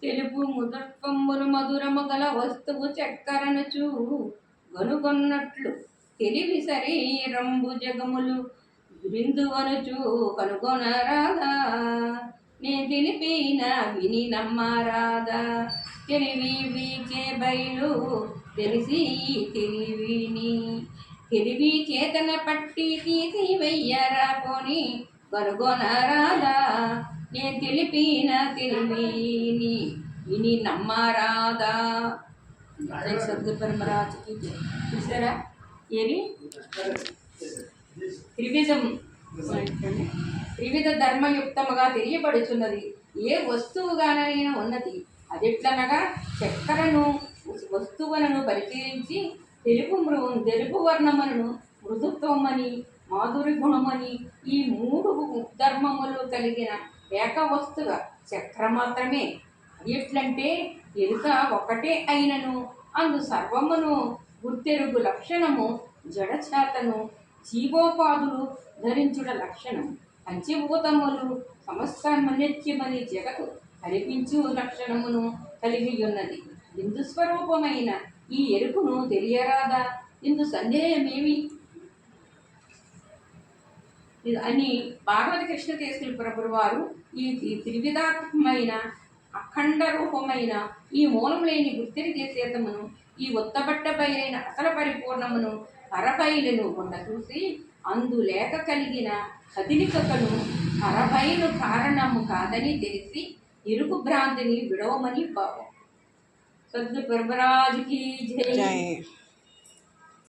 తెలుపు ముదత్వమును మధురము గల వస్తువు చక్కరనుచు గనుగొన్నట్లు తెలివి శరీరంబు జగములు బిందువనుచు కనుగొనరాదా. నే తెలిపిన విని నమ్మరాదా. తెలివి వీచే బయలు తెలిసి తెలివిని తెలివి చేతన పట్టి తీసి వెయ్యరా పోని కనుగొనరాదా. నే తెలిపిన తెలివిని విని నమ్మరాదా. సద్గురు పరమరాజుకి చూసారా ఏమి త్రివిధ ధర్మయుక్తముగా తెలియబడుచున్నది. ఏ వస్తువుగానైనా ఉన్నది అదెట్లనగా చక్కెరను వస్తువులను పరిశీలించి తెలుపు వర్ణములను మృదుత్వమని మాధురి గుణమని ఈ మూడు ధర్మములు కలిగిన ఏక వస్తుగా చక్ర మాత్రమే. ఎట్లంటే ఎరుక ఒకటే అయినను అందు సర్వమును గుర్తెరుగు లక్షణము జడచేతను జీవోపాధులు ధరించుట లక్షణం. పంచభూతములు సమస్తమనిత్యమని జగత్తు కనిపించు లక్షణమును కలిగి ఉన్నది. బిందు స్వరూపమైన ఈ ఎరుకును తెలియరాదా. ఇందు సందేహమేమి అని భాగవత కృష్ణ తీసుకుని ప్రభువు వారు ఈ త్రివిధాత్మకమైన అఖండ రూపమైన ఈ మూలం లేని గుర్తిరిగే చేతమును ఈ ఒత్తబట్ట బయలైన అసలు పరిపూర్ణమును పరబయలును కొండ చూసి అందు లేక కలిగిన కదిలికను పరబయలు కారణము కాదని తెలిసి ఇరుకు భ్రాంతిని విడవమని భావం. సద్గురు పరమరాజుకి జై.